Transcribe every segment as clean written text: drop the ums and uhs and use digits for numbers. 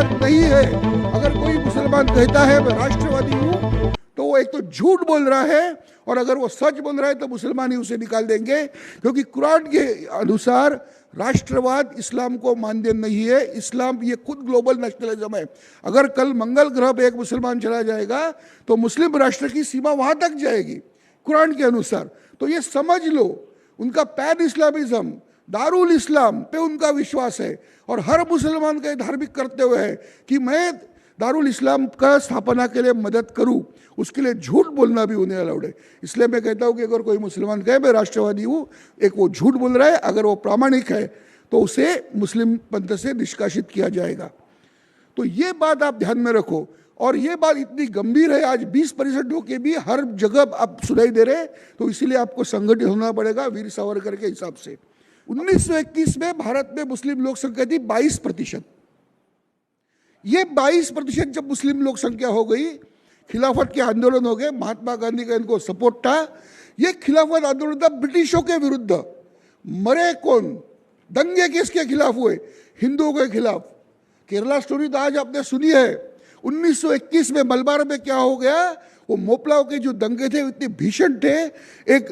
बात नहीं है। अगर कोई मुसलमान कहता है मैं राष्ट्रवादी हूँ तो वो एक तो झूठ बोल रहा है, और अगर वो सच बोल रहा है तो मुसलमान ही उसे निकाल देंगे, क्योंकि कुरान के अनुसार राष्ट्रवाद इस्लाम को मान्य नहीं है। इस्लाम ये खुद ग्लोबल नेशनलिज्म है। अगर कल मंगल ग्रह पे एक मुसलमान चला जाएगा तो मुस्लिम राष्ट्र की सीमा वहां तक जाएगी कुरान के अनुसार। तो ये समझ लो, उनका पैन इस्लामिज्म, दारुल इस्लाम पे उनका विश्वास है, और हर मुसलमान का धार्मिक करते हुए है कि मैं दारुल इस्लाम का स्थापना के लिए मदद करूं, उसके लिए झूठ बोलना भी उन्हें अलाउड है। इसलिए मैं कहता हूं कि अगर कोई मुसलमान कहे मैं राष्ट्रवादी हूं, एक वो झूठ बोल रहा है। अगर वो प्रामाणिक है तो उसे मुस्लिम पंथ से निष्कासित किया जाएगा। तो ये बात आप ध्यान में रखो, और ये बात इतनी गंभीर है, आज 20% होके भी हर जगह आप सुनाई दे रहे, तो इसीलिए आपको संगठित होना पड़ेगा वीर सावरकर के हिसाब से। 1921 में भारत में मुस्लिम लोक संख्या थी 22%। ये 22% जब मुस्लिम लोक संख्या हो गई, खिलाफत के आंदोलन हो गए, महात्मा गांधी का इनको सपोर्ट था। ये खिलाफत आंदोलन था ब्रिटिशों के विरुद्ध। मरे कौन? दंगे किसके खिलाफ हुए? हिंदुओं के खिलाफ। केरला स्टोरी तो आज आपने सुनी है। 1921 में मलबार में क्या हो गया? वो मोपलाओं के जो दंगे थे इतने भीषण थे। एक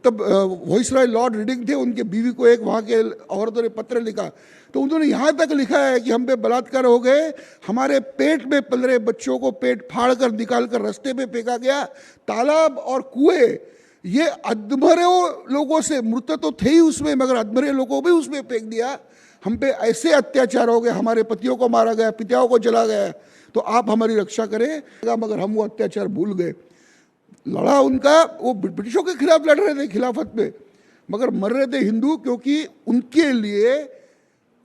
तब वाइसरॉय लॉर्ड रीडिंग थे, उनके बीवी को एक वहाँ के औरतों ने पत्र लिखा, तो उन्होंने यहाँ तक लिखा है कि हम पे बलात्कार हो गए, हमारे पेट में पल रहे बच्चों को पेट फाड़ कर निकाल कर रास्ते पे फेंका गया, तालाब और कुएं, ये अधमरे लोगों से, मृत तो थे ही उसमें, मगर अधमरे लोगों भी उसमें फेंक दिया। हम पे ऐसे अत्याचार हो गए, हमारे पतियों को मारा गया, पिताओं को जला गया, तो आप हमारी रक्षा करें। मगर हम वो अत्याचार भूल गए। लड़ा उनका, वो ब्रिटिशों के खिलाफ लड़ रहे थे खिलाफत में, मगर मर रहे थे हिंदू, क्योंकि उनके लिए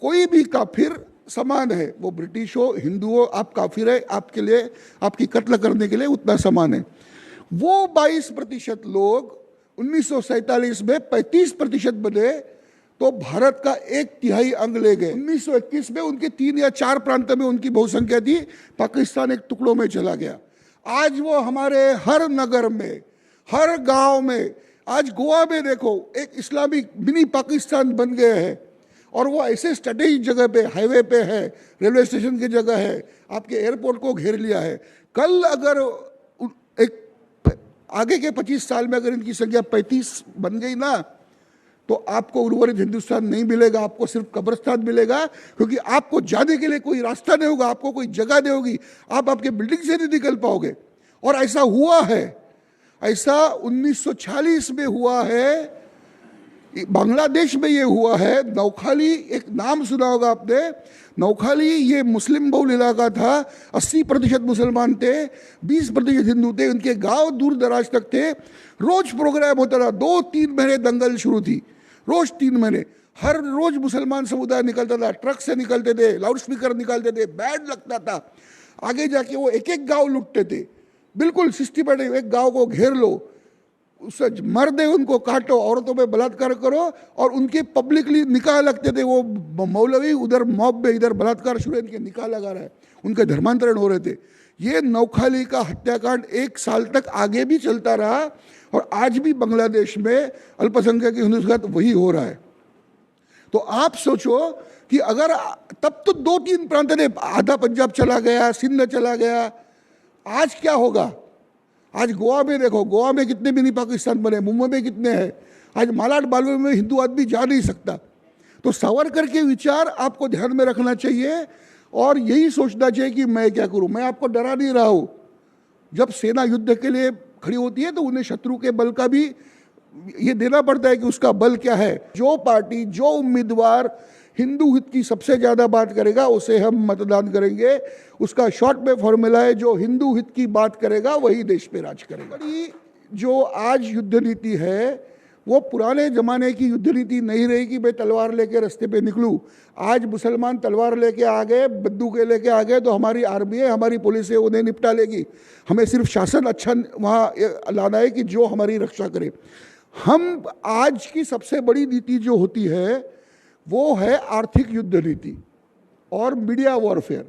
कोई भी काफिर समान है। वो ब्रिटिश हो, हिंदू हो, आप काफिर है, आपके लिए, आपकी कत्ल करने के लिए उतना समान है। वो 22% लोग 1947 में 35% बने, तो भारत का 1/3 अंग ले गए। 1921 में उनके 3 या 4 प्रांत में उनकी बहुसंख्या थी, पाकिस्तान एक टुकड़ों में चला गया। आज वो हमारे हर नगर में, हर गांव में, आज गोवा में देखो एक इस्लामिक मिनी पाकिस्तान बन गए हैं, और वो ऐसे स्ट्रेटेजिक जगह पे, हाईवे पे है, रेलवे स्टेशन की जगह है, आपके एयरपोर्ट को घेर लिया है। कल अगर एक आगे के 25 साल में अगर इनकी संख्या 35 बन गई ना, तो आपको उर्वरित हिंदुस्तान नहीं मिलेगा, आपको सिर्फ कब्रिस्तान मिलेगा, क्योंकि आपको जाने के लिए कोई रास्ता नहीं होगा, आपको कोई जगह नहीं होगी, आप आपके बिल्डिंग से नहीं निकल पाओगे। और ऐसा हुआ है, ऐसा 1946 में हुआ है, बांग्लादेश में ये हुआ है। नौखाली, एक नाम सुना होगा आपने, नौखाली ये मुस्लिम बहुल इलाका था, 80% मुसलमान थे, 20% हिंदू थे, उनके गांव दूर दराज तक थे। रोज प्रोग्राम होता था, 2-3 महीने दंगल शुरू थी, रोज 3 महीने, हर रोज मुसलमान समुदाय निकलता था, ट्रक से निकलते थे, लाउड स्पीकर निकलते थे, बैंड लगता था। आगे जाके वो एक एक गाँव लुटते थे, बिल्कुल सिस्टमैटिक। एक गाँव को घेर लो, उससे मर्द है उनको काटो, औरतों पे बलात्कार करो, और उनके पब्लिकली निकाह लगते थे। वो मौलवी उधर मॉब में, इधर बलात्कार शुरू, इनके निकाह लगा रहा है, उनके धर्मांतरण हो रहे थे। ये नौखाली का हत्याकांड 1 साल तक आगे भी चलता रहा, और आज भी बांग्लादेश में अल्पसंख्यक हिंदुओं के साथ वही हो रहा है। तो आप सोचो कि अगर तब तो 2-3 प्रांत ने, आधा पंजाब चला गया, सिंध चला गया, आज क्या होगा? आज गोवा में देखो, गोवा में कितने मिनी पाकिस्तान बने, मुंबई में कितने हैं। आज मालाड बालवे में हिंदू आदमी जा नहीं सकता। तो सावरकर के विचार आपको ध्यान में रखना चाहिए, और यही सोचना चाहिए कि मैं क्या करूं। मैं आपको डरा नहीं रहा हूं। जब सेना युद्ध के लिए खड़ी होती है तो उन्हें शत्रु के बल का भी ये देना पड़ता है कि उसका बल क्या है। जो पार्टी, जो उम्मीदवार हिंदू हित की सबसे ज्यादा बात करेगा उसे हम मतदान करेंगे। उसका शॉर्ट में फॉर्मूला है, जो हिंदू हित की बात करेगा वही देश पे राज करेगा। जो आज युद्ध नीति है वो पुराने जमाने की युद्ध नीति नहीं रही कि मैं तलवार लेके रास्ते पे निकलूं। आज मुसलमान तलवार लेके आ गए, बंदूकें लेके आ गए, तो हमारी आर्मी है, हमारी पुलिस है, उन्हें निपटा लेगी। हमें सिर्फ शासन अच्छा वहाँ लाना है कि जो हमारी रक्षा करे। हम आज की सबसे बड़ी नीति जो होती है वो है आर्थिक युद्ध नीति और मीडिया वॉरफेयर।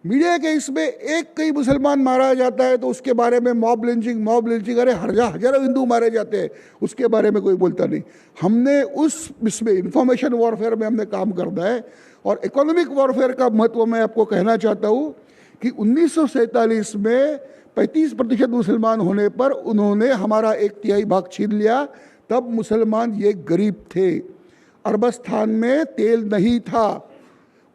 मीडिया के इसमें एक कई मुसलमान मारा जाता है तो उसके बारे में मॉब लिंचिंग, अरे हजारों हिंदू मारे जाते हैं, उसके बारे में कोई बोलता नहीं। हमने उस इसमें इंफॉर्मेशन वॉरफेयर में हमने काम करना है। और इकोनॉमिक वॉरफेयर का महत्व मैं आपको कहना चाहता हूँ कि 1947 में 35% मुसलमान होने पर उन्होंने हमारा 1/3 भाग छीन लिया। तब मुसलमान ये गरीब थे, अरबस्तान में तेल नहीं था।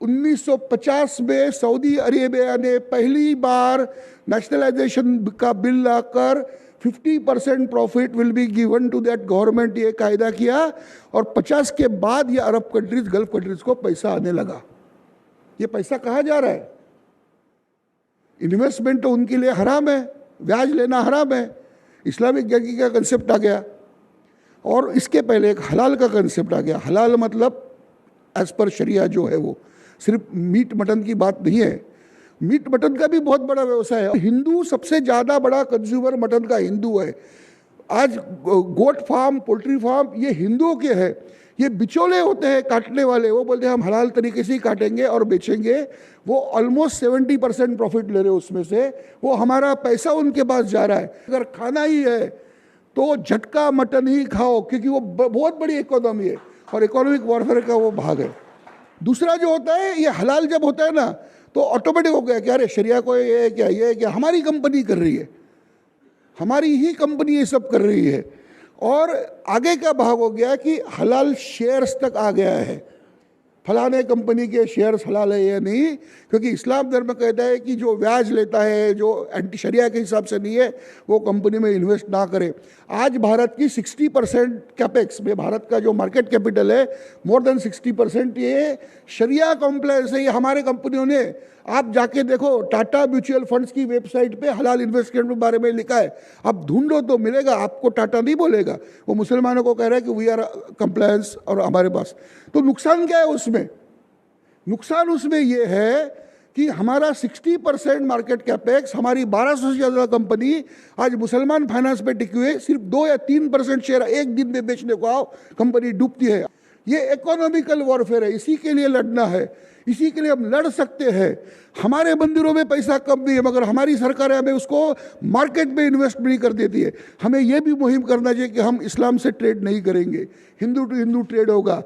1950 में सऊदी अरेबिया ने पहली बार नेशनलाइजेशन का बिल लाकर 50% profit will be given to that government, ये कायदा किया। और 50 के बाद ये अरब कंट्रीज, गल्फ कंट्रीज को पैसा आने लगा। ये पैसा कहाँ जा रहा है? इन्वेस्टमेंट तो उनके लिए हराम है, ब्याज लेना हराम है। इस्लामिक बैंकिंग का कंसेप्ट आ गया और इसके पहले एक हलाल का कंसेप्ट आ गया। हलाल मतलब एज पर शरिया जो है, वो सिर्फ मीट मटन की बात नहीं है। मीट मटन का भी बहुत बड़ा व्यवसाय है। हिंदू सबसे ज़्यादा बड़ा कंज्यूमर मटन का हिंदू है। आज गोट फार्म, पोल्ट्री फार्म ये हिंदुओं के हैं। ये बिचौले होते हैं काटने वाले, वो बोलते हैं हम हलाल तरीके से ही काटेंगे और बेचेंगे। वो ऑलमोस्ट 70% प्रॉफिट ले रहे हैं उसमें से, वो हमारा पैसा उनके पास जा रहा है। अगर खाना ही है तो झटका मटन ही खाओ, क्योंकि वो बहुत बड़ी इकोनॉमी है और इकोनॉमिक वॉरफेयर का वो भाग है। दूसरा जो होता है, ये हलाल जब होता है ना तो ऑटोमेटिक हो गया कि अरे शरिया को ये क्या हमारी कंपनी कर रही है, हमारी ही कंपनी ये सब कर रही है। और आगे का भाग हो गया कि हलाल शेयर्स तक आ गया है। फलाने कंपनी के शेयर्स हलाल है या नहीं, क्योंकि इस्लाम धर्म कहता है कि जो ब्याज लेता है, जो एंटी शरिया के हिसाब से नहीं है, वो कंपनी में इन्वेस्ट ना करे। आज भारत की 60% कैपेक्स में, भारत का जो मार्केट कैपिटल है, मोर देन 60% ये शरिया कॉम्प्लायंस है। ये हमारे कंपनियों ने, आप जाके देखो टाटा म्यूचुअल फंड्स की वेबसाइट पे हलाल इन्वेस्टमेंट के बारे में लिखा है। आप ढूंढो तो मिलेगा, आपको टाटा नहीं बोलेगा, वो मुसलमानों को कह रहा है कि वी आर कंप्लायंस और हमारे पास। तो नुकसान क्या है उसमें? नुकसान उसमें ये है कि हमारा 60% मार्केट कैपेक्स, हमारी 1200 से ज़्यादा कंपनी आज मुसलमान फाइनेंस पे टिकी हुई है। सिर्फ 2 या 3% शेयर एक दिन में बेचने को आओ, कंपनी डूबती है। ये इकोनॉमिकल वॉरफेयर है, इसी के लिए लड़ना है, इसी के लिए हम लड़ सकते हैं। हमारे मंदिरों में पैसा कम नहीं है, मगर हमारी सरकार हमें उसको मार्केट में इन्वेस्ट नहीं कर देती है। हमें यह भी मुहिम करना चाहिए कि हम इस्लाम से ट्रेड नहीं करेंगे, हिंदू टू हिंदू ट्रेड होगा।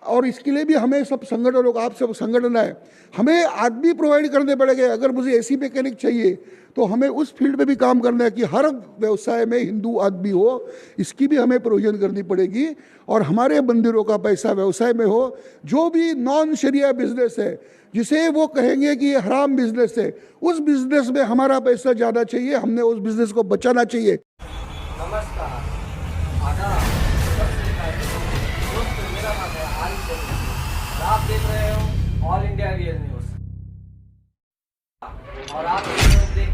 और इसके लिए भी हमें सब संगठन होगा, आप सब संगठन है, हमें आदमी प्रोवाइड करने पड़ेंगे। अगर मुझे एसी मैकेनिक चाहिए तो हमें उस फील्ड में भी काम करना है कि हर व्यवसाय में हिंदू आदमी हो, इसकी भी हमें प्रोविजन करनी पड़ेगी। और हमारे मंदिरों का पैसा व्यवसाय में हो। जो भी नॉन शरिया बिजनेस है, जिसे वो कहेंगे कि ये हराम बिजनेस है, उस बिजनेस में हमारा पैसा जाना चाहिए, हमने उस बिजनेस को बचाना चाहिए। नमस्कार, आदाब, दोस्तों, मेरा नाम है आरिफ जमील। आप देख रहे हो ऑल इंडिया रियल न्यूज और आप देख